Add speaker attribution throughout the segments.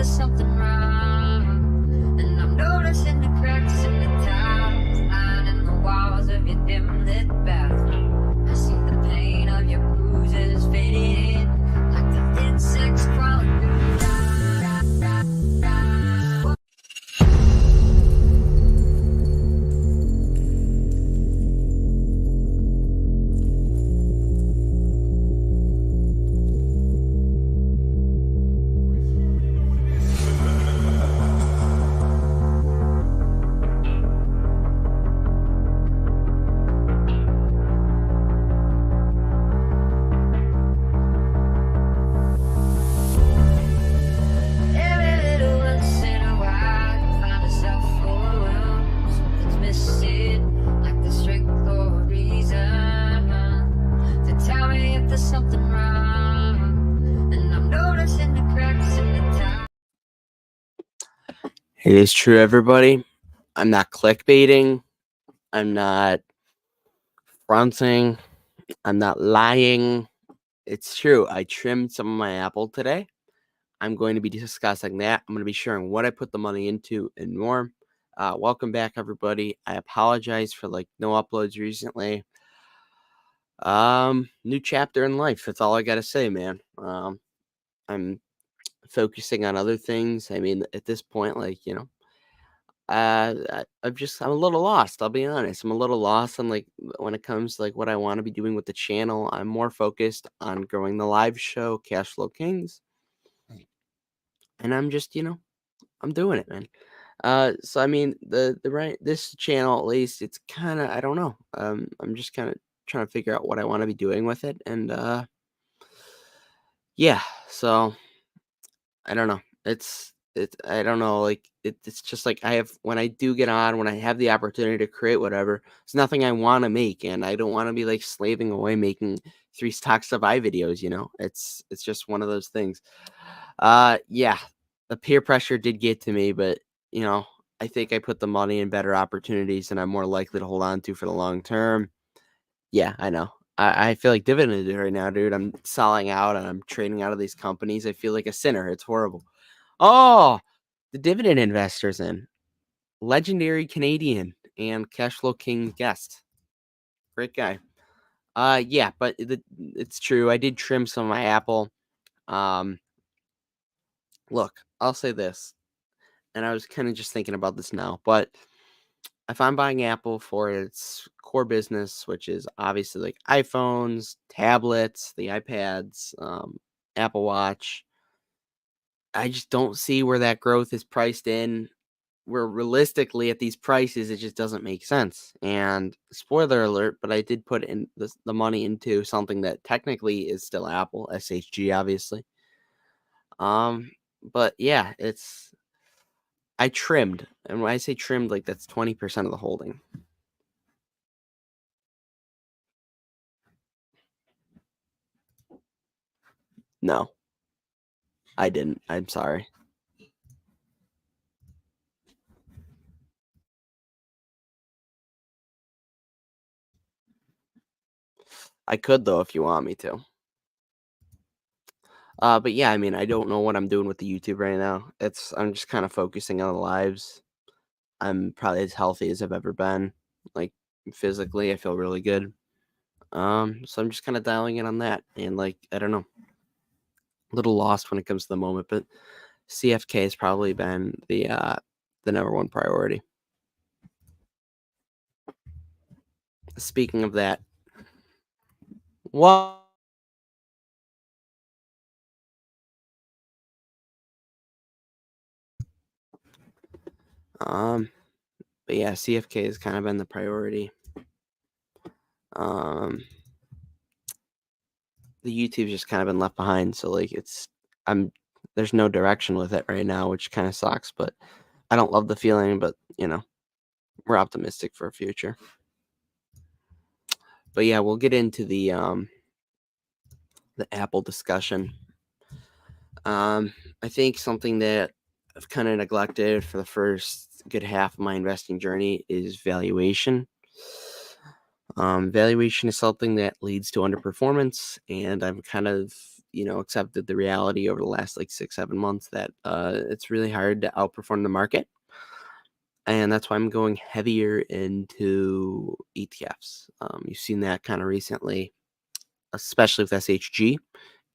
Speaker 1: there's something wrong, and I'm noticing the cracks in the tiles, lining the walls of your dim lit bathroom. I see the pain of your bruises fading like the insects crawling through the dark. Every little once in a while, you find yourself overwhelmed. Something's missing, like the strength or reason to tell me if there's something wrong. And I'm noticing the cracks in the tile.
Speaker 2: It is true, everybody. I'm not clickbaiting. I'm not fronting. I'm not lying. It's true. I trimmed some of my apple today. I'm going to be discussing that. I'm going to be sharing what I put the money into and more. Welcome back, everybody. I apologize for no uploads recently. New chapter in life. That's all I got to say, man. I'm focusing on other things. I mean, at this point, I'm a little lost. I'll be honest. I'm a little lost on when it comes to what I want to be doing with the channel. I'm more focused on growing the live show, Cashflow Kings, and I'm just I'm doing it, man. So I mean this channel, at least, it's kind of, I don't know. I'm just kind of trying to figure out what I want to be doing with it, and yeah. So I don't know. I don't know. It's just I have, when I do get on, when I have the opportunity to create whatever, it's nothing I want to make, and I don't want to be slaving away making 3 stocks of I videos. It's just one of those things. Yeah, the peer pressure did get to me, but I think I put the money in better opportunities, and I'm more likely to hold on to for the long term. Yeah, I know. I feel like dividend right now, dude. I'm selling out and I'm trading out of these companies. I feel like a sinner. It's horrible. Oh, the dividend investors in. Legendary Canadian and Cashflow King guest. Great guy. Yeah, but it's true. I did trim some of my apple. Look, I'll say this, and I was kind of just thinking about this now, but if I'm buying Apple for its core business, which is obviously iPhones, tablets, the iPads, Apple Watch, I just don't see where that growth is priced in. Where realistically at these prices, it just doesn't make sense. And spoiler alert, but I did put in the money into something that technically is still Apple, SHG, obviously. But yeah, I trimmed, and when I say trimmed, that's 20% of the holding. No, I didn't. I'm sorry. I could, though, if you want me to. But yeah, I mean, I don't know what I'm doing with the YouTube right now. I'm just kind of focusing on the lives. I'm probably as healthy as I've ever been. Physically, I feel really good. So I'm just kind of dialing in on that, and I don't know, a little lost when it comes to the moment, but CFK has probably been the number one priority. Speaking of that, what? But yeah, CFK has kind of been the priority. The YouTube's just kind of been left behind, so there's no direction with it right now, which kind of sucks, but I don't love the feeling, but we're optimistic for a future. But yeah, we'll get into the Apple discussion. I think something that I've kind of neglected for the first good half of my investing journey is valuation. Valuation is something that leads to underperformance, and I'm kind of accepted the reality over the last like 6-7 months that it's really hard to outperform the market, and that's why I'm going heavier into ETFs. You've seen that kind of recently, especially with SHG,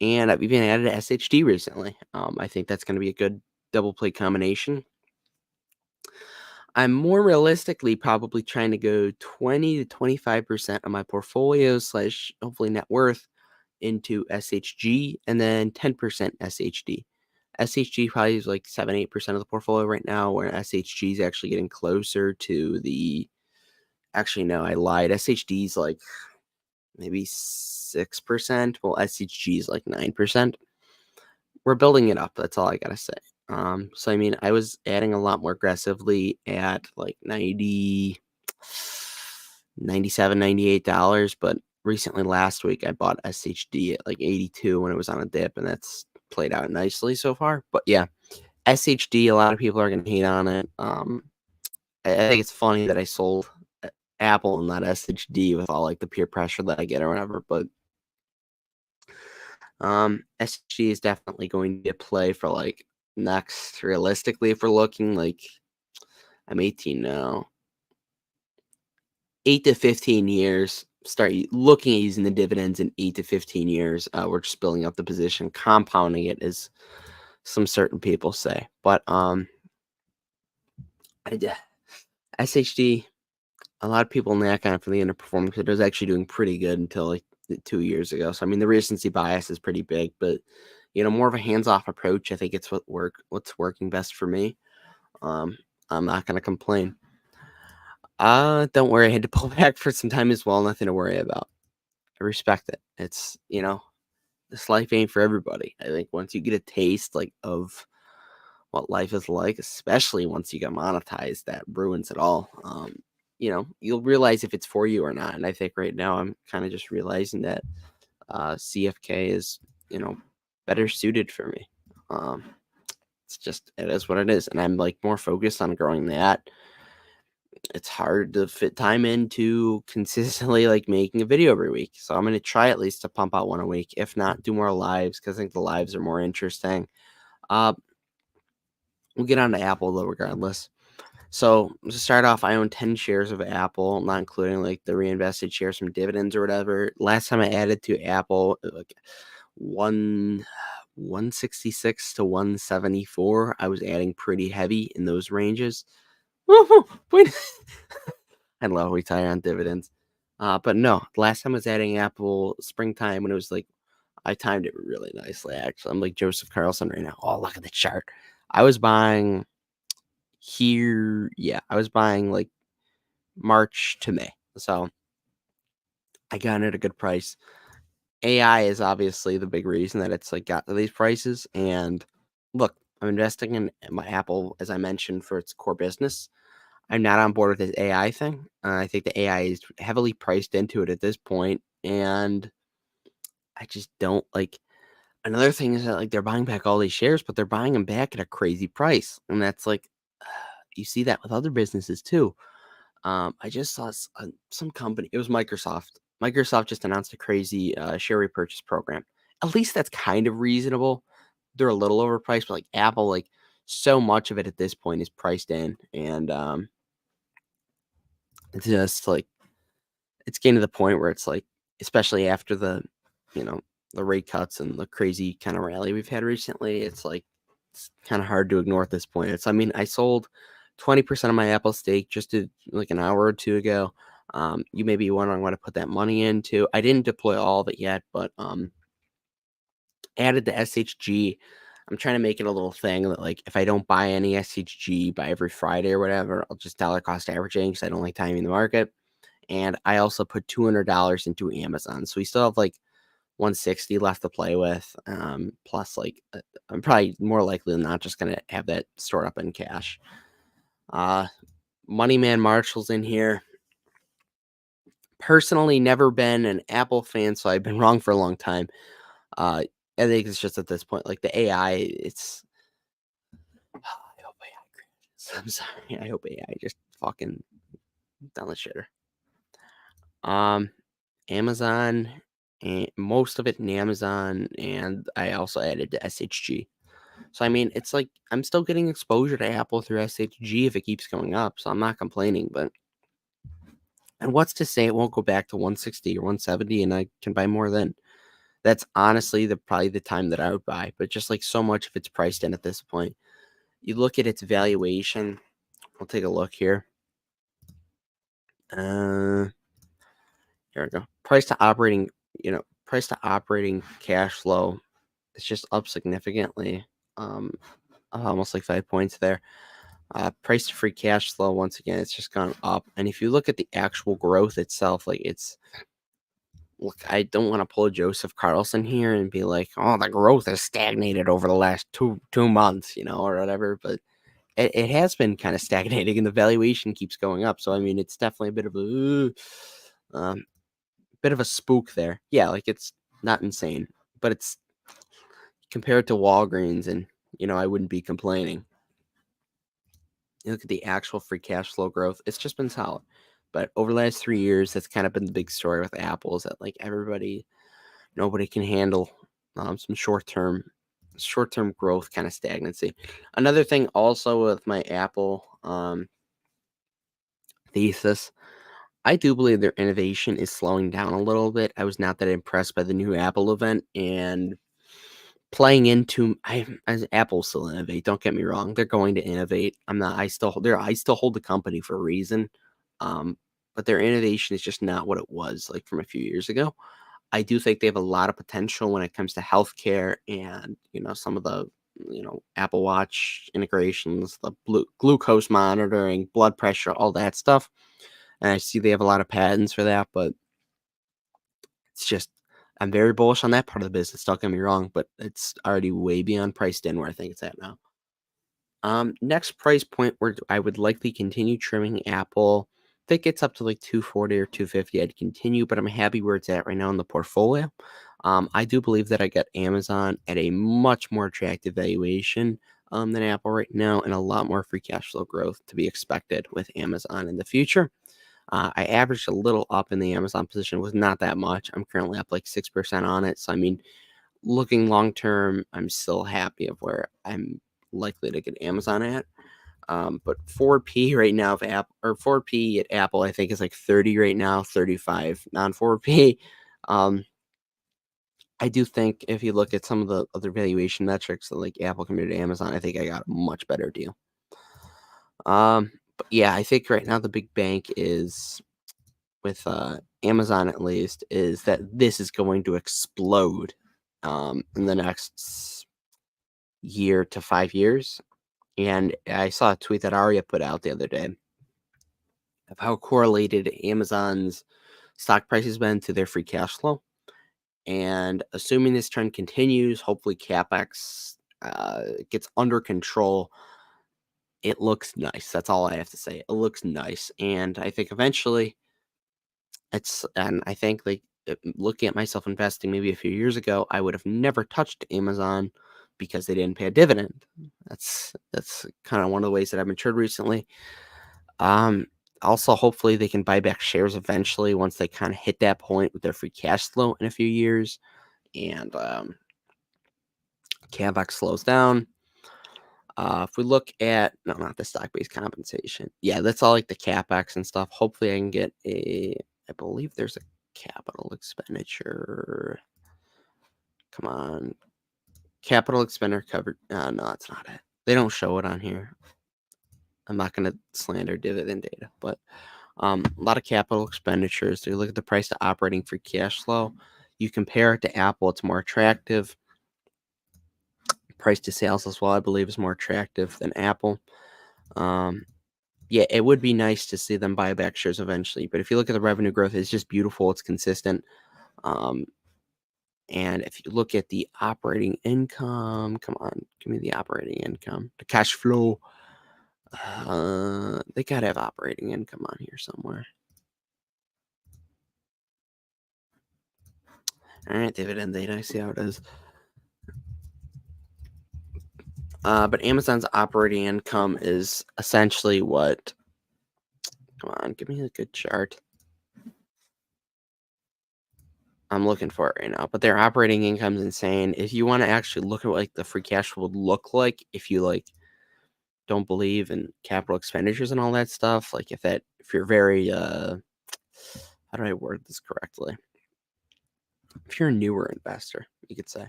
Speaker 2: and I've even added a SHD recently. I think that's going to be a good double play combination. I'm more realistically probably trying to go 20 to 25% of my portfolio slash hopefully net worth into SHG, and then 10% SHD. SHG probably is like 7-8% of the portfolio right now, where SHG is actually getting closer to the. Actually, no, I lied. SHD is like maybe 6%. Well, SHG is like 9%. We're building it up. That's all I gotta say. So I mean, I was adding a lot more aggressively at like 90, 97, $98, but recently last week I bought SHD at like 82 when it was on a dip, and that's played out nicely so far. But yeah, SHD, a lot of people are gonna hate on it. I think it's funny that I sold Apple and not SHD with all like the peer pressure that I get or whatever, but SG is definitely going to be a play for like next. Realistically, if we're looking like I'm 18 now, 8 to 15 years. Start looking at using the dividends in 8 to 15 years. We're just building up the position, compounding it, as some certain people say. But SHD, a lot of people knack on it for the underperformance. It was actually doing pretty good until like 2 years ago. So I mean, the recency bias is pretty big, but more of a hands-off approach. I think it's what's working best for me. I'm not gonna complain. Don't worry, I had to pull back for some time as well. Nothing to worry about. I respect it. It's this life ain't for everybody. I think once you get a taste like of what life is like, especially once you get monetized, that ruins it all. You'll realize if it's for you or not. And I think right now I'm kind of just realizing that CFK is, better suited for me. It is what it is. And I'm like more focused on growing that. It's hard to fit time into consistently like making a video every week. So I'm going to try at least to pump out one a week. If not, do more lives, because I think the lives are more interesting. We'll get on to Apple though, regardless. So to start off, I own 10 shares of Apple, not including like the reinvested shares from dividends or whatever. Last time I added to Apple, like 166 to 174. I was adding pretty heavy in those ranges. Wait. I love retire on dividends. But no, last time I was adding Apple springtime when it was like, I timed it really nicely, actually. I'm like Joseph Carlson right now. Oh, look at the chart. I was buying here. Yeah, I was buying like March to May. So I got it at a good price. AI is obviously the big reason that it's like got to these prices. And look, I'm investing in my Apple, as I mentioned, for its core business. I'm not on board with this AI thing. I think the AI is heavily priced into it at this point, and I just don't like. Another thing is that like they're buying back all these shares, but they're buying them back at a crazy price, and that's like you see that with other businesses too. I just saw some company. It was Microsoft. Microsoft just announced a crazy share repurchase program. At least that's kind of reasonable. They're a little overpriced, but like Apple, like so much of it at this point is priced in, and it's just like it's getting to the point where it's like, especially after you know, the rate cuts and the crazy kind of rally we've had recently, it's like it's kind of hard to ignore at this point. I mean, I sold 20% of my Apple stake just like an hour or two ago. You may be wondering what I put that money into. I didn't deploy all of it yet, but added the SHG. I'm trying to make it a little thing that like if I don't buy any SHG by every Friday or whatever, I'll just dollar cost averaging because I don't like timing the market. And I also put $200 into Amazon. So we still have like 160 left to play with. Plus, like, I'm probably more likely than not just going to have that stored up in cash. Moneyman Marshall's in here. Personally, never been an Apple fan, so I've been wrong for a long time. I think it's just at this point, like the AI, it's. I hope AI crashes. I'm sorry. I hope AI just fucking down the shitter. Amazon and most of it in Amazon, and I also added to SHG. So I mean, it's like I'm still getting exposure to Apple through SHG if it keeps going up, so I'm not complaining. But and what's to say it won't go back to 160 or 170, and I can buy more then? That's honestly probably the time that I would buy. But just like so much of it's priced in at this point, you look at its valuation. We'll take a look here. Uh, Here we go. Price to operating cash flow. It's just up significantly. Um, Almost like 5 points there. Price to free cash flow, once again, it's just gone up. And if you look at the actual growth itself, like look, I don't want to pull a Joseph Carlson here and be like, oh, the growth has stagnated over the last two months, or whatever. But it has been kind of stagnating, and the valuation keeps going up. So I mean, it's definitely a bit of a spook there. Yeah, like it's not insane, but it's compared to Walgreens, and I wouldn't be complaining. You look at the actual free cash flow growth, it's just been solid. But over the last 3 years, that's kind of been the big story with Apple, is that like nobody can handle some short-term growth, kind of stagnancy. Another thing also with my Apple thesis, I do believe their innovation is slowing down a little bit. I was not that impressed by the new Apple event, and playing into as Apple still innovate. Don't get me wrong; they're going to innovate. I'm not. I still hold the company for a reason, but their innovation is just not what it was like from a few years ago. I do think they have a lot of potential when it comes to healthcare and some of the Apple Watch integrations, the glucose monitoring, blood pressure, all that stuff. And I see they have a lot of patents for that, but it's just I'm very bullish on that part of the business. Don't get me wrong, but it's already way beyond priced in where I think it's at now. Next price point where I would likely continue trimming Apple. If it gets up to like 240 or 250, I'd continue, but I'm happy where it's at right now in the portfolio. I do believe that I got Amazon at a much more attractive valuation than Apple right now, and a lot more free cash flow growth to be expected with Amazon in the future. I averaged a little up in the Amazon position, was not that much. I'm currently up like 6% on it. So, I mean, looking long term, I'm still happy of where I'm likely to get Amazon at. But 4P right now of Apple, or 4P at Apple, I think is like 30 right now, 35 non 4P. I do think if you look at some of the other valuation metrics that like Apple compared to Amazon, I think I got a much better deal. But yeah, I think right now the big bank is with Amazon, at least, is that this is going to explode in the next year to 5 years. And I saw a tweet that Arya put out the other day of how correlated Amazon's stock price has been to their free cash flow. And assuming this trend continues, hopefully CapEx gets under control. It looks nice. That's all I have to say. It looks nice. And I think eventually and I think like looking at myself investing maybe a few years ago, I would have never touched Amazon because they didn't pay a dividend. That's kind of one of the ways that I've matured recently. Um, Also, hopefully they can buy back shares eventually once they kind of hit that point with their free cash flow in a few years, and CapEx slows down. If we look at not the stock-based compensation, yeah, that's all like the CapEx and stuff. Hopefully, I can get I believe there's a capital expenditure. Come on, capital expenditure covered. No, that's not it. They don't show it on here. I'm not going to slander dividend data, but a lot of capital expenditures. So you look at the price to operating free cash flow. You compare it to Apple, it's more attractive. Price to sales as well, I believe, is more attractive than Apple. Yeah, it would be nice to see them buy back shares eventually. But if you look at the revenue growth, it's just beautiful. It's consistent. And if you look at the operating income, come on, give me the operating income, the cash flow. They gotta have operating income on here somewhere. All right, dividend data. I see how it is. But Amazon's operating income is essentially what? Come on, give me a good chart. I'm looking for it right now, but their operating income's insane. If you want to actually look at what, like, the free cash flow would look like if you like don't believe in capital expenditures and all that stuff, like if you're very how do I word this correctly? If you're a newer investor, you could say.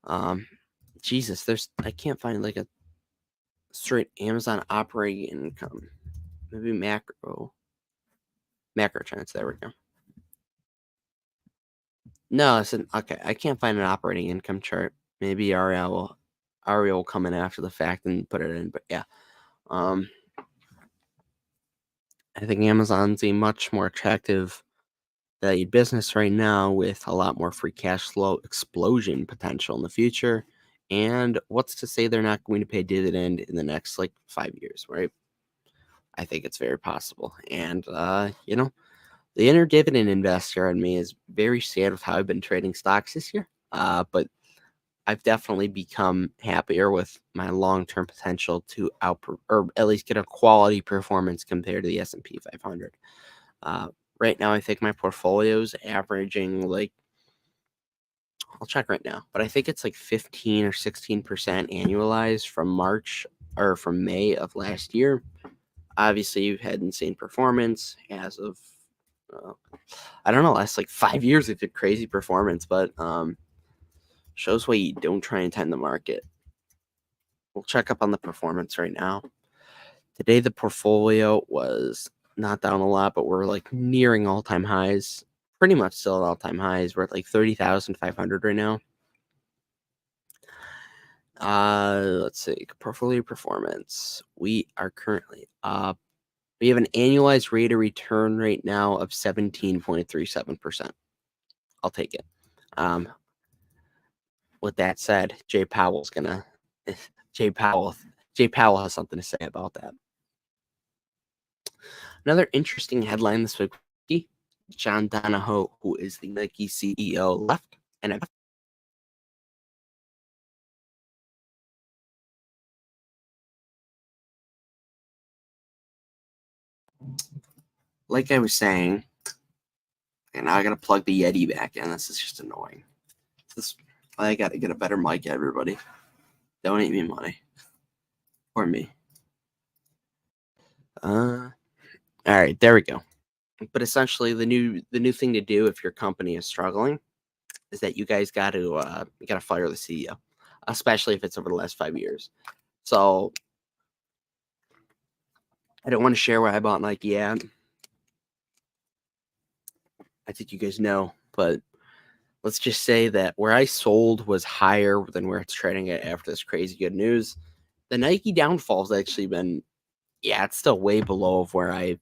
Speaker 2: Um Jesus, I can't find like a straight Amazon operating income. Maybe macro trends. There we go. No, okay. I can't find an operating income chart. Maybe Ariel will come in after the fact and put it in. But yeah, um, I think Amazon's a much more attractive valued business right now with a lot more free cash flow explosion potential in the future. And what's to say they're not going to pay dividend in the next like 5 years, right? I think it's very possible. And the inner dividend investor in me is very sad with how I've been trading stocks this year. But I've definitely become happier with my long-term potential to or at least get a quality performance compared to the S&P 500. Uh, right now, I think my portfolio's averaging like, I'll check right now, but I think it's like 15 or 16% annualized from March or from May of last year. Obviously, you've had insane performance as of, uh, I don't know, last like 5 years, it did crazy performance, but shows why you don't try and time the market. We'll check up on the performance right now. Today, the portfolio was not down a lot, but we're like nearing all-time highs. Pretty much still at all-time highs. We're at like 30,500 right now. Let's see. Portfolio performance. We are currently up. We have an annualized rate of return right now of 17.37%. I'll take it. With that said, Jay Powell's gonna Jay Powell has something to say about that. Another interesting headline this week: John Donahoe, who is the Nike CEO, left NFL. Like I was saying, and now I gotta plug the Yeti back in. This is just annoying. I gotta get a better mic, everybody. Donate me money. Or me. All right, there we go. But essentially, the new thing to do if your company is struggling is that you guys gotta fire the CEO, especially if it's over the last 5 years. So I don't want to share where I bought Nike at. I think you guys know, but let's just say that where I sold was higher than where it's trading at after this crazy good news. The Nike downfall's actually been, it's still way below of where I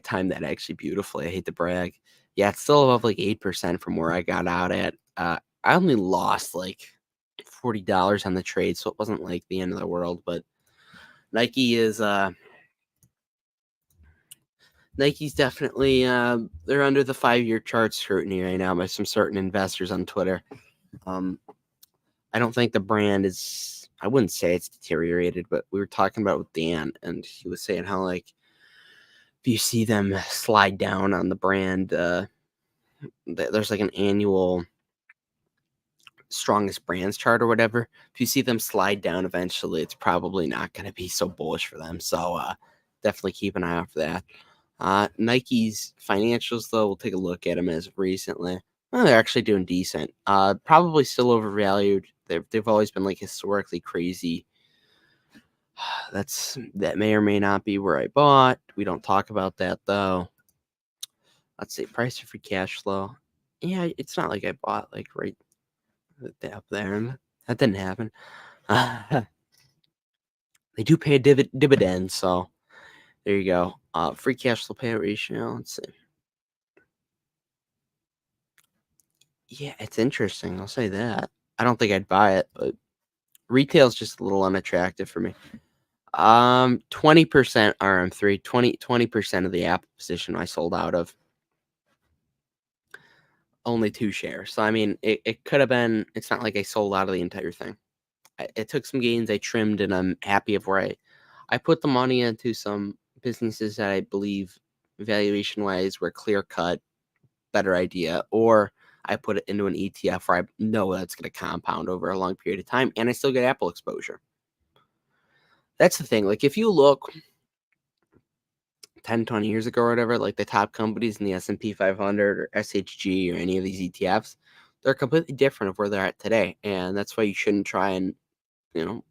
Speaker 2: timed that actually beautifully. I hate to brag. Yeah, it's still above like 8% from where I got out at. I only lost like $40 on the trade, so it wasn't like the end of the world, but Nike is Nike's definitely they're under the 5-year chart scrutiny right now by some certain investors on Twitter. I don't think the brand is, I wouldn't say it's deteriorated, but we were talking about with Dan, and he was saying how like if you see them slide down on the brand, there's like an annual strongest brands chart or whatever. If you see them slide down eventually, it's probably not going to be so bullish for them. So definitely keep an eye out for that. Nike's financials, though, we'll take a look at them as of recently. Well, they're actually doing decent. Probably still overvalued. They've always been like historically crazy. That may or may not be where I bought. We don't talk about that though. Let's see, price to free cash flow. Yeah, it's not like I bought like right up there, and that didn't happen. They do pay a dividend, so there you go. Free cash flow payout ratio. Let's see. Yeah, it's interesting. I'll say that. I don't think I'd buy it, but retail's just a little unattractive for me. 20% RM3, 20% of the Apple position I sold out of. Only 2 shares. So I mean, it could have been. It's not like I sold out of the entire thing. It took some gains. I trimmed, and I'm happy of where I put the money into some businesses that I believe valuation wise were clear cut better idea, or I put it into an ETF where I know that's going to compound over a long period of time, and I still get Apple exposure. That's the thing. Like if you look 10, 20 years ago or whatever, like the top companies in the S&P 500 or SHG or any of these ETFs, they're completely different of where they're at today. And that's why you shouldn't try and,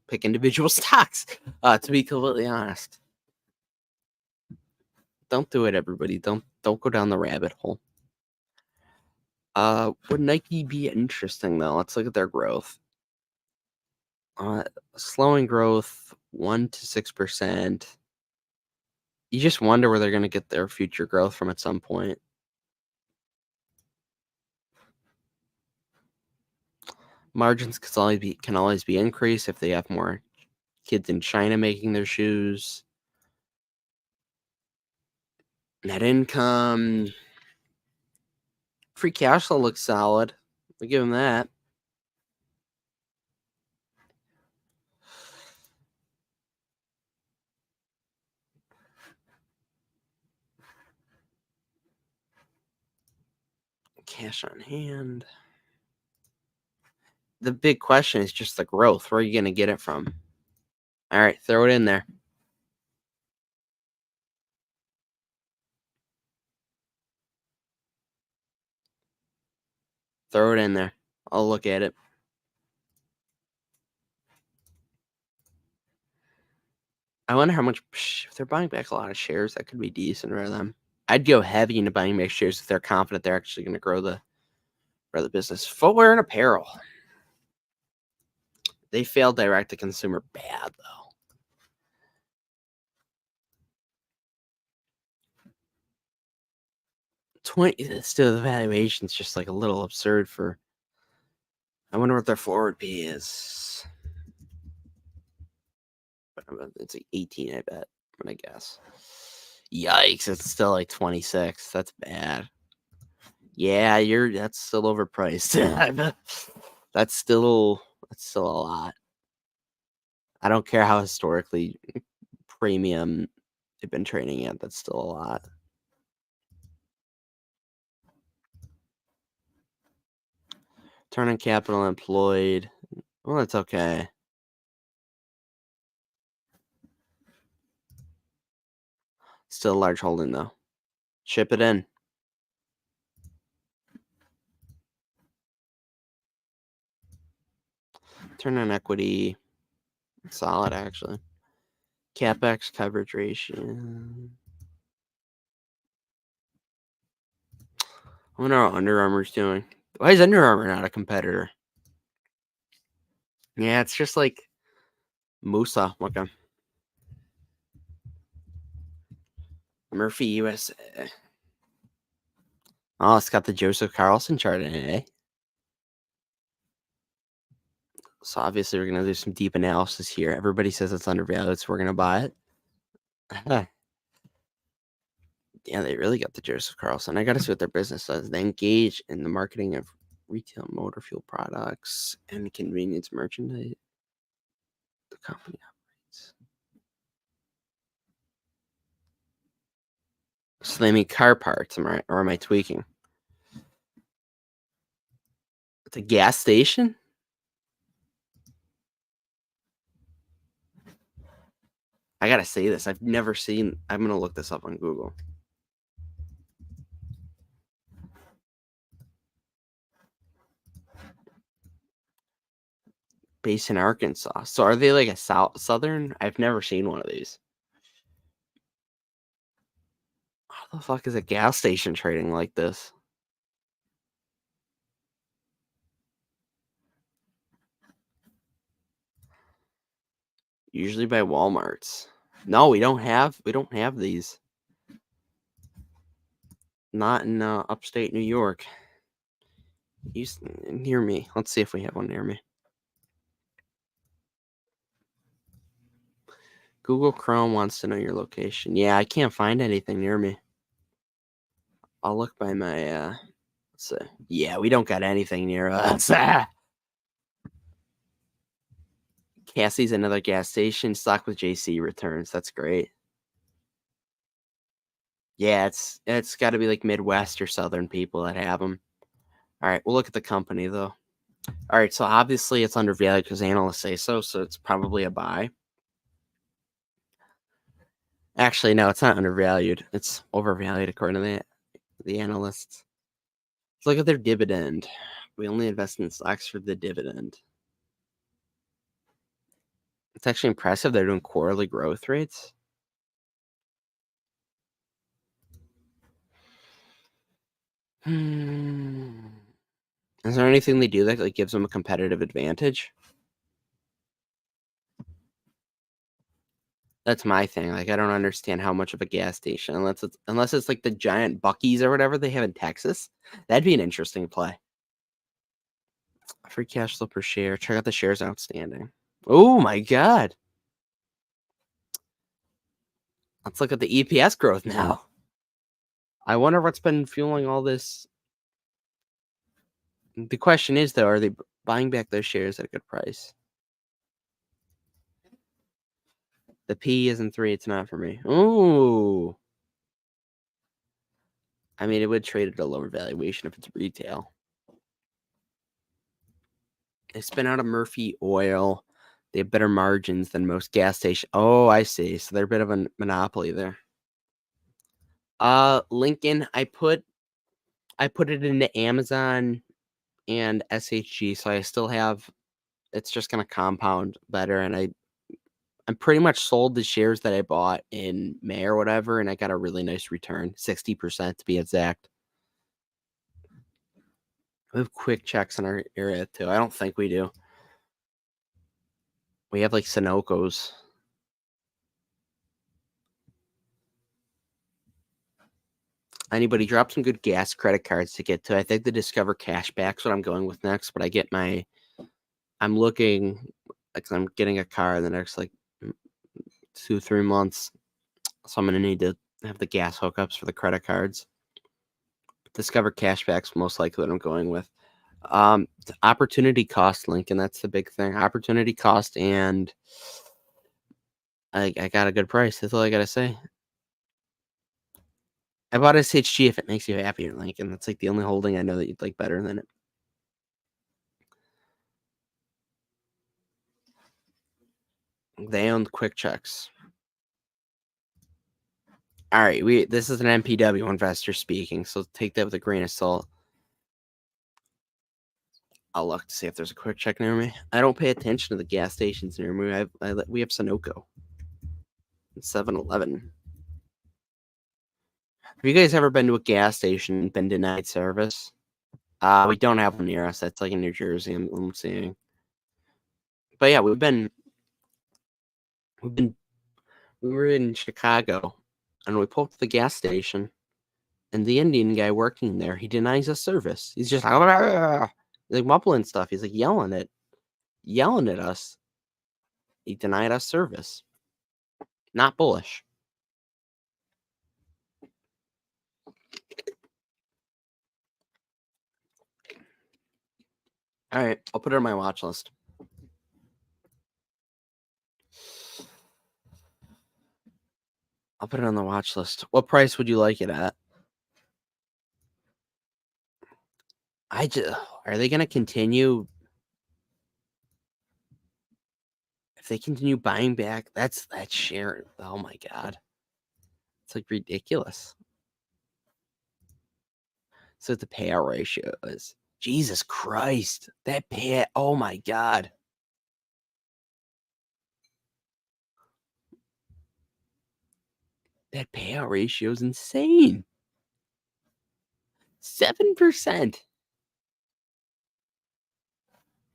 Speaker 2: pick individual stocks, to be completely honest. Don't do it, everybody. Don't go down the rabbit hole. Would Nike be interesting though? Let's look at their growth. Slowing growth, 1 to 6%. You just wonder where they're going to get their future growth from at some point. Margins can always be increased if they have more kids in China making their shoes. Net income, free cash flow looks solid. We give them that. Cash on hand. The big question is just the growth. Where are you going to get it from? All right, throw it in there. Throw it in there. I'll look at it. I wonder how much, if they're buying back a lot of shares, that could be decent for them. I'd go heavy into buying back shares if they're confident they're actually going to grow the business. Footwear and apparel. They failed direct to consumer bad though. Still the valuation's just like a little absurd for. I wonder what their forward P is. But it's like 18, I bet. I'm gonna guess. Yikes! It's still like 26. That's bad. Yeah, that's still overpriced. That's still a lot. I don't care how historically premium they've been trading at. That's still a lot. Turn on capital employed. Well, that's okay. Still a large holding though. Ship it in. Turn on equity. Solid actually. CapEx coverage ratio. I wonder how Under Armour's doing. Why is Under Armour not a competitor? Yeah, it's just like Musa. Okay. Murphy USA. Oh, it's got the Joseph Carlson chart in it, eh? So obviously we're gonna do some deep analysis here. Everybody says it's undervalued, so we're gonna buy it. Yeah, they really got the Joseph Carlson. I gotta see what their business does. They engage in the marketing of retail motor fuel products and convenience merchandise. The company operates. So they make car parts, or am I tweaking? It's a gas station? I gotta say this. I've never seen. I'm gonna look this up on Google. Based in Arkansas. So are they like a southern? I've never seen one of these. How the fuck is a gas station trading like this? Usually by Walmarts. No, we don't have these. Not in upstate New York. Near me. Let's see if we have one near me. Google Chrome wants to know your location. Yeah, I can't find anything near me. I'll look by my let's see. Yeah, we don't got anything near us. Cassie's another gas station. Stock with JC returns. That's great. Yeah, it's got to be like Midwest or Southern people that have them. All right, we'll look at the company though. All right, so obviously it's undervalued because analysts say so, so it's probably a buy. Actually, no, it's not undervalued. It's overvalued according to the analysts. Let's look at their dividend. We only invest in stocks for the dividend. It's actually impressive. They're doing quarterly growth rates. Is there anything they do that like gives them a competitive advantage? That's my thing. Like, I don't understand how much of a gas station, unless it's like the giant Buc-ee's or whatever they have in Texas. That'd be an interesting play. Free cash flow per share. Check out the shares outstanding. Oh my god. Let's look at the EPS growth now. I wonder what's been fueling all this. The question is, though, are they buying back those shares at a good price? The P isn't 3. It's not for me. Ooh. I mean, it would trade at a lower valuation if it's retail. They spin out of Murphy Oil. They have better margins than most gas stations. Oh, I see. So they're a bit of a monopoly there. Lincoln, I put it into Amazon and SHG, so I still have. It's just gonna compound better, and I'm pretty much sold the shares that I bought in May or whatever, and I got a really nice return, 60% to be exact. We have quick checks in our area too. I don't think we do. We have like Sunoco's. Anybody drop some good gas credit cards to get to. I think the Discover Cashback's what I'm going with next, but I'm looking, like, I'm getting a car in the next like 2-3 months. So I'm gonna need to have the gas hookups for the credit cards. Discover Cashback's most likely what I'm going with. Opportunity cost, Lincoln. That's the big thing. Opportunity cost, and I got a good price. That's all I gotta say. I bought SHG if it makes you happier, Lincoln. That's like the only holding I know that you'd like better than it. They own quick checks. All right, this is an MPW investor speaking, so take that with a grain of salt. I'll look to see if there's a quick check near me. I don't pay attention to the gas stations near me. We have Sunoco, 7-Eleven. Have you guys ever been to a gas station and been denied service? We don't have one near us. That's like in New Jersey. I'm seeing. But yeah, we were in Chicago, and we pulled up to the gas station, and the Indian guy working there, he denies us service. He's just like mumbling stuff. He's like yelling at us. He denied us service. Not bullish. All right, I'll put it on my watch list. I'll put it on the watch list. What price would you like it at? Are they going to continue? If they continue buying back, that's that share. Oh my god, it's like ridiculous. So the payout ratio is Jesus Christ. That payout. Oh my god. That payout ratio is insane. 7%.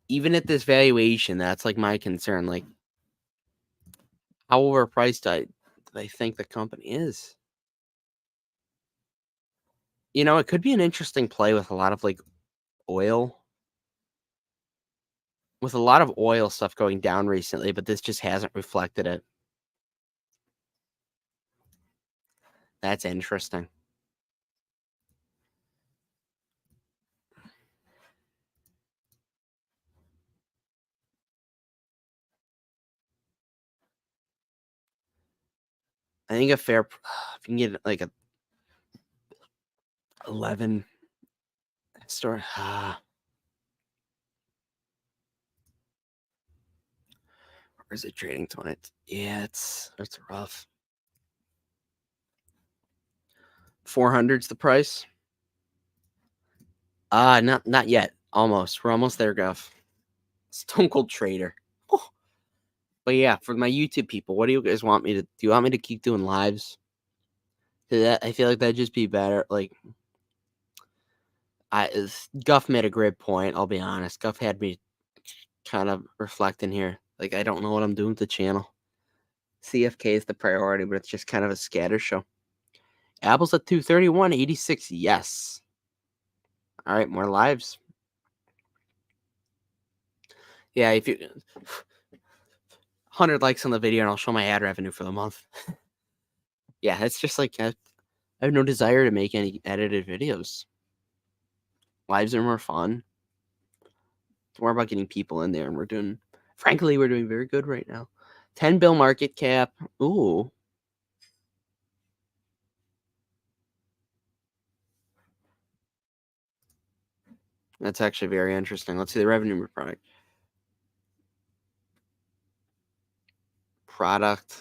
Speaker 2: Even at this valuation, that's like my concern. Like, how overpriced do I think the company is? You know, it could be an interesting play with a lot of like oil. With a lot of oil stuff going down recently, but this just hasn't reflected it. That's interesting. I think if you can get like 11 store. Where's it trading to it? Yeah, it's rough. 400's the price. Not yet. Almost. We're almost there, Guff. Stone Cold Trader. Oh. But yeah, for my YouTube people, what do you guys want me to do? You want me to keep doing lives? I feel like that'd just be better. Like, Guff made a great point. I'll be honest. Guff had me kind of reflecting here. Like, I don't know what I'm doing with the channel. CFK is the priority, but it's just kind of a scatter show. Apple's at 231.86. Yes. All right, more lives. Yeah, if you 100 likes on the video, and I'll show my ad revenue for the month. Yeah, it's just like I have no desire to make any edited videos. Lives are more fun. It's more about getting people in there, and we're doing very good right now. 10 bill market cap. Ooh. That's actually very interesting. Let's see the revenue per product. Product,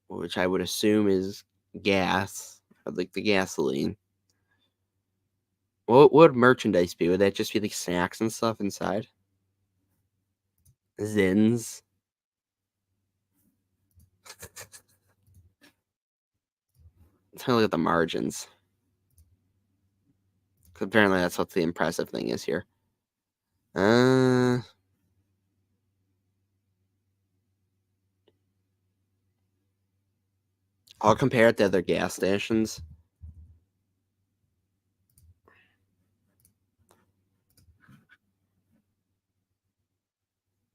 Speaker 2: which I would assume is gas, like the gasoline. What would merchandise be? Would that just be like snacks and stuff inside? Zins. Let's look at the margins. Apparently, that's what the impressive thing is here. I'll compare it to other gas stations.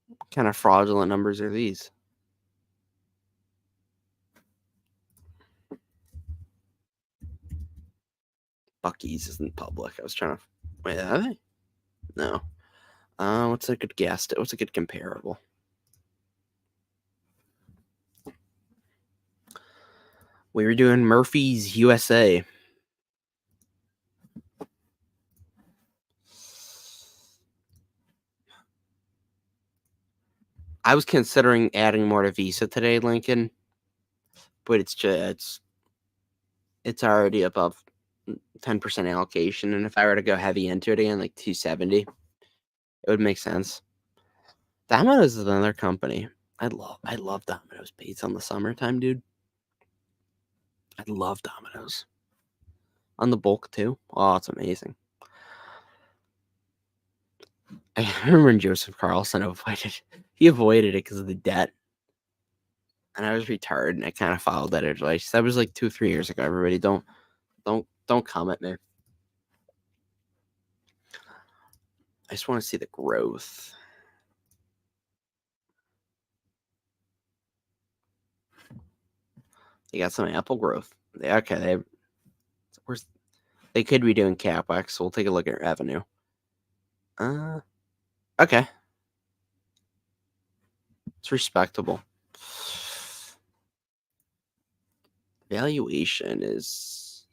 Speaker 2: What kind of fraudulent numbers are these? Buc-ee's isn't public. I was trying to. Wait, are they? No. What's a good gas? What's a good comparable? We were doing Murphy's USA. I was considering adding more to Visa today, Lincoln, but it's already above 10% allocation, and if I were to go heavy into it again, like 270, it would make sense. Domino's is another company. I love Domino's pizza in the summertime, dude. I love Domino's. On the bulk too. Oh, it's amazing. I remember when Joseph Carlson avoided it because of the debt. And I was retarded, and I kind of followed that advice. That was like 2-3 years ago. Everybody, don't come at me. I just want to see the growth. They got some Apple growth. Okay, they could be doing CapEx, so we'll take a look at revenue. Okay. It's respectable. Valuation is...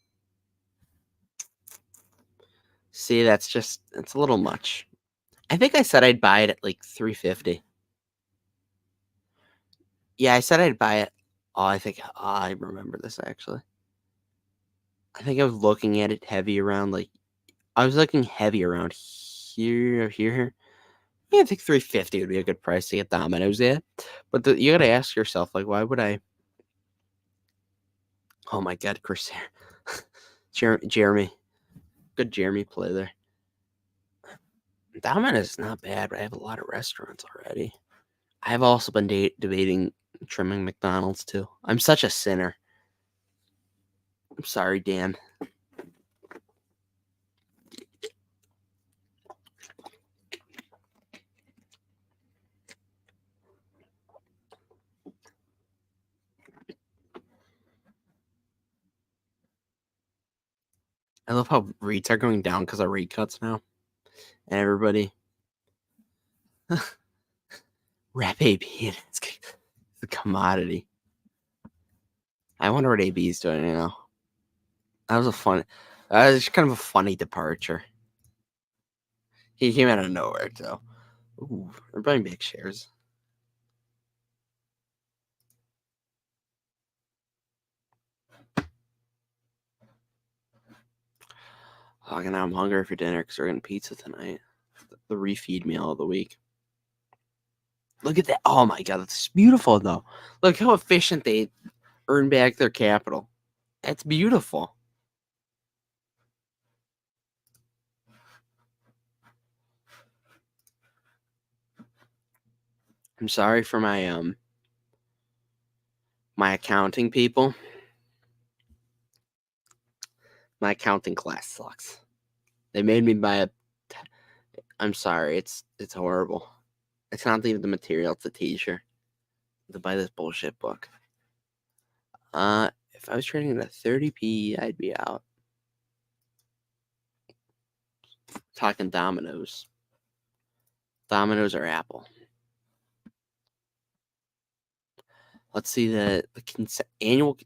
Speaker 2: See, it's a little much. I think I said I'd buy it at like 350. Yeah, I said I'd buy it. Oh, I remember this actually. I think I was looking at it heavy around I was looking heavy around here. Yeah, I think 350 would be a good price to get Domino's at. But you gotta ask yourself, like, why would I? Oh my God, Chris, Jeremy, good Jeremy play there. Domino's is not bad, but I have a lot of restaurants already. I've also been debating trimming McDonald's too. I'm such a sinner. I'm sorry, Dan. I love how rates are going down because of rate cuts now. And everybody. Rap AB, it's the commodity. I wonder what AB is doing now. That was It's kind of a funny departure. He came out of nowhere, too. Ooh, they're buying big shares. Oh, and now I'm hungry for dinner because we're getting pizza tonight. The refeed meal of the week. Look at that. Oh my god, that's beautiful though. Look how efficient they earn back their capital. That's beautiful. I'm sorry for my accounting people. My accounting class sucks. They made me buy a. I'm sorry. It's horrible. It's not even the material. It's a teacher. To buy this bullshit book. If I was trading at a 30p, I'd be out. Talking Domino's. Domino's or Apple. Let's see the annual.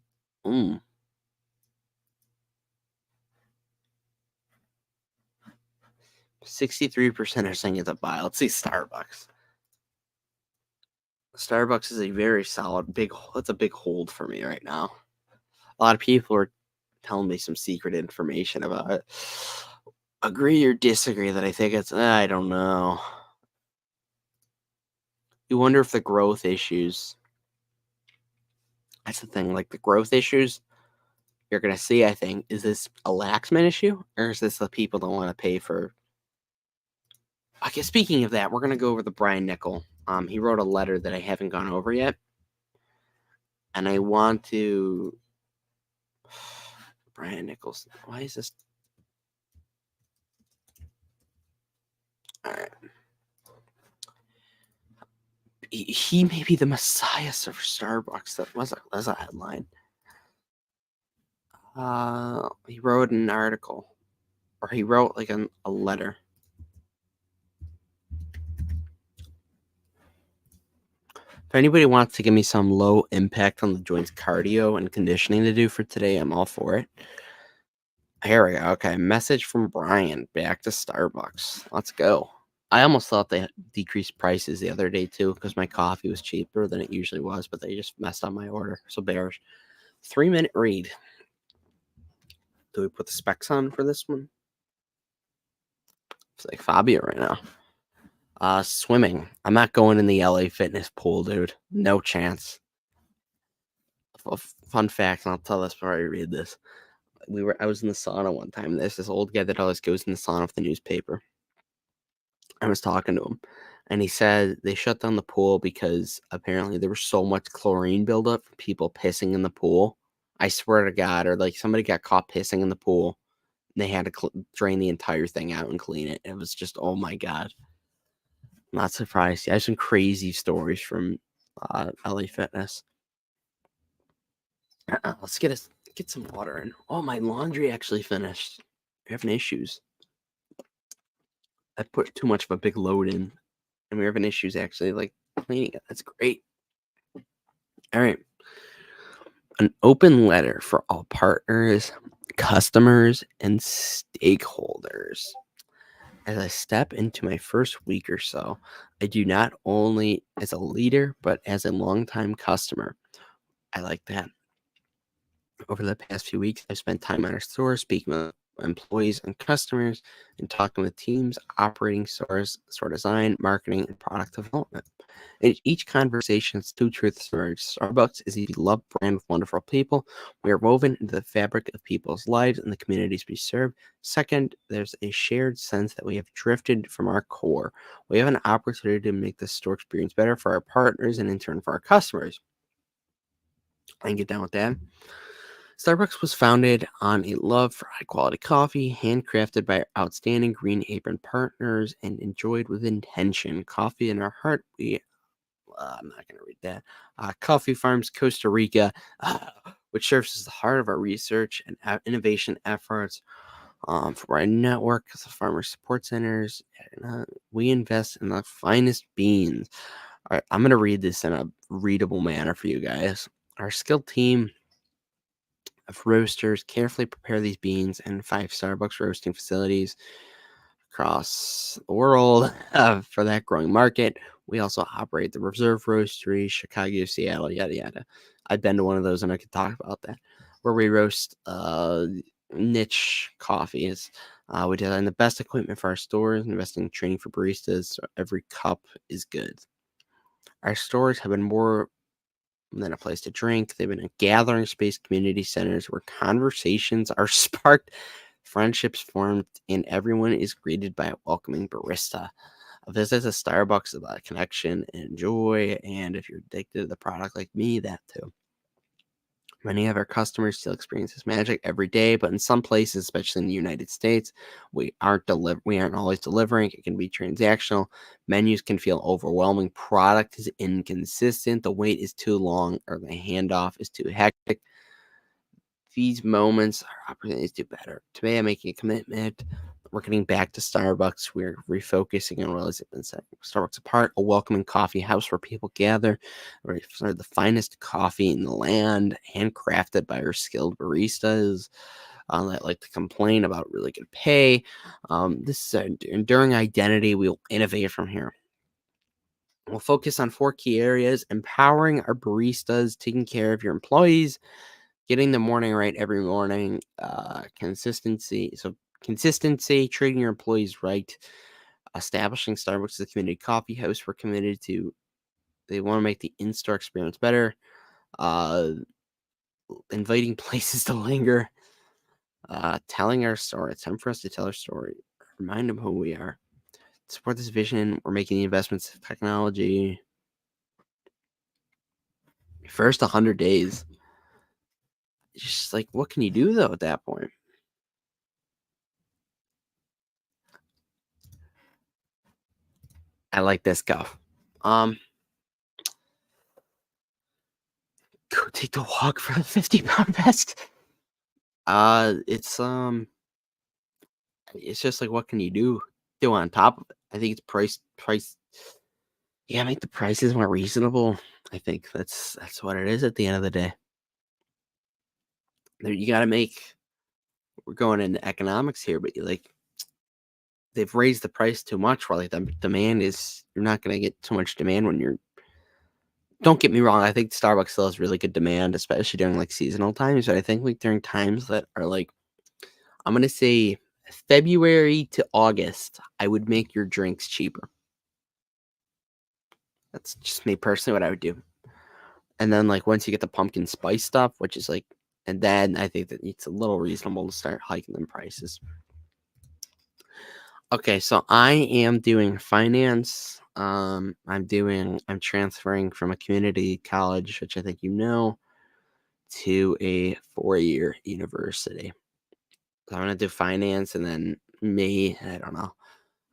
Speaker 2: 63% are saying it's a buy. Let's see Starbucks. Starbucks is a very solid big. That's a big hold for me right now. A lot of people are telling me some secret information about it. Agree or disagree that I think it's. I don't know. You wonder if the growth issues. That's the thing. Like the growth issues you're gonna see. I think is this a Laxman issue or is this the people don't want to pay for? Okay, speaking of that, we're gonna go over the Brian Nickel. He wrote a letter that I haven't gone over yet, and I want to. Brian Nichols. Why is this? All right. He may be the messiah of Starbucks. That's a headline. He wrote an article, or he wrote like a letter. If anybody wants to give me some low impact on the joints cardio and conditioning to do for today, I'm all for it. Here we go. Okay, message from Brian back to Starbucks. Let's go. I almost thought they decreased prices the other day too because my coffee was cheaper than it usually was, but they just messed up my order. So bearish. 3-minute read. Do we put the specs on for this one? It's like Fabio right now. Swimming. I'm not going in the LA Fitness pool, dude. No chance. Fun fact, and I'll tell this before I read this. I was in the sauna one time. There's this old guy that always goes in the sauna with the newspaper. I was talking to him, and he said they shut down the pool because apparently there was so much chlorine buildup from people pissing in the pool. I swear to God, or like somebody got caught pissing in the pool. And they had to drain the entire thing out and clean it. It was just, oh my God. I'm not surprised. I have some crazy stories from LA Fitness. Let's get some water in. Oh, my laundry actually finished. We're having issues. I put too much of a big load in, and we're having issues actually like cleaning it. That's great. All right. An open letter for all partners, customers, and stakeholders. As I step into my first week or so, I do not only as a leader, but as a longtime customer. I like that. Over the past few weeks, I've spent time at our store speaking with employees and customers and talking with teams operating stores, store design, marketing, and product development. In each conversation, it's two truths emerge. Starbucks is a beloved brand with wonderful people. We are woven into the fabric of people's lives and the communities we serve. Second, there's a shared sense that we have drifted from our core. We have an opportunity to make the store experience better for our partners and in turn for our customers. I can get down with that. Starbucks was founded on a love for high quality coffee, handcrafted by our outstanding Green Apron partners and enjoyed with intention. Coffee in our heart. I'm not going to read that. Coffee Farms Costa Rica, which serves as the heart of our research and innovation efforts for our network of farmer support centers. We invest in the finest beans. All right, I'm going to read this in a readable manner for you guys. Our skilled team of roasters carefully prepare these beans in 5 Starbucks roasting facilities across the world for that growing market. We also operate the Reserve Roastery, Chicago, Seattle, yada yada. I've been to one of those, and I could talk about that, where we roast niche coffees. We design the best equipment for our stores, investing in training for baristas, so every cup is good. Our stores have been more than a place to drink. They've been a gathering space, community centers where conversations are sparked, friendships formed, and everyone is greeted by a welcoming barista. A visit to Starbucks is about connection and joy, and if you're addicted to the product like me, that too. Many of our customers still experience this magic every day, but in some places, especially in the United States, we aren't always delivering. It can be transactional. Menus can feel overwhelming. Product is inconsistent. The wait is too long, or the handoff is too hectic. These moments are opportunities to do better. Today, I'm making a commitment. We're getting back to Starbucks. We're refocusing on what has been setting Starbucks apart, a welcoming coffee house where people gather, where the finest coffee in the land, handcrafted by our skilled baristas that like to complain about really good pay. This is an enduring identity. We'll innovate from here. We'll focus on 4 key areas: empowering our baristas, taking care of your employees, getting the morning right every morning, consistency. So consistency, treating your employees right, establishing Starbucks as a community coffee house. We're committed to. They want to make the in-store experience better. Uh, Inviting places to linger. Telling our story. It's time for us to tell our story. Remind them who we are. Support this vision. We're making the investments in technology. First 100 days. It's just like, what can you do though at that point? I like this go. Go take the walk for the 50-pound vest. It's just like, what can you do on top of it? I think it's price. Yeah, make the prices more reasonable. I think that's what it is at the end of the day. You got to make. We're going into economics here, but they've raised the price too much. While like the demand is, you're not going to get too much demand when you're. Don't get me wrong. I think Starbucks still has really good demand, especially during like seasonal times. But I think like during times that are like, I'm gonna say February to August, I would make your drinks cheaper. That's just me personally what I would do. And then like once you get the pumpkin spice stuff, which is like, and then I think that it's a little reasonable to start hiking them prices. Okay, so I am doing finance. I'm transferring from a community college, which I think you know, to a 4-year university. So I'm gonna do finance, and then I don't know.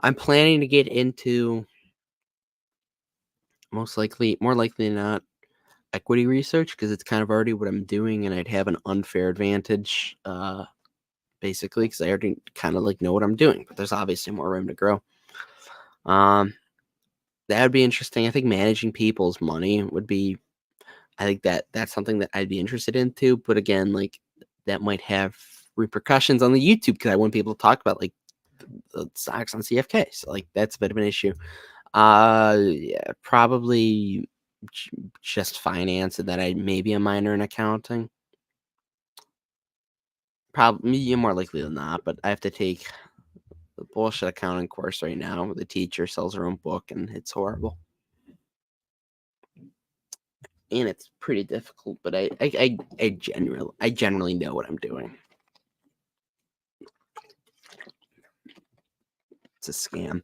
Speaker 2: I'm planning to get into more likely than not, equity research because it's kind of already what I'm doing, and I'd have an unfair advantage, basically, because I already kind of like know what I'm doing. But there's obviously more room to grow. That would be interesting. I think managing people's money would be. I think that's something that I'd be interested in too. But again, like that might have repercussions on the YouTube because I wouldn't be able to talk about like the stocks on CFK. So like that's a bit of an issue. Yeah, probably just finance, and then I maybe a minor in accounting. Probably yeah, more likely than not, but I have to take the bullshit accounting course right now. The teacher sells her own book, and it's horrible, and it's pretty difficult. But I generally know what I'm doing. It's a scam.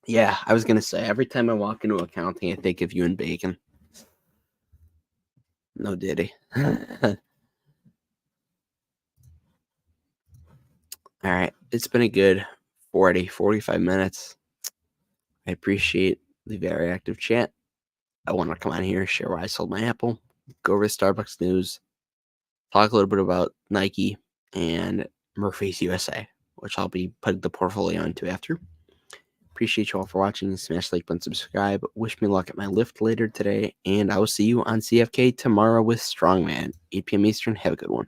Speaker 2: Yeah, I was gonna say every time I walk into accounting, I think of you and bacon. No diddy. All right, it's been a good 45 minutes. I appreciate the very active chat. I want to come on here, share why I sold my Apple, go over to Starbucks news, talk a little bit about Nike and Murphy's USA, which I'll be putting the portfolio into after. appreciate you all for watching. Smash the like button, subscribe. Wish me luck at my lift later today, and I will see you on CFK tomorrow with Strongman, 8 p.m. Eastern. Have a good one.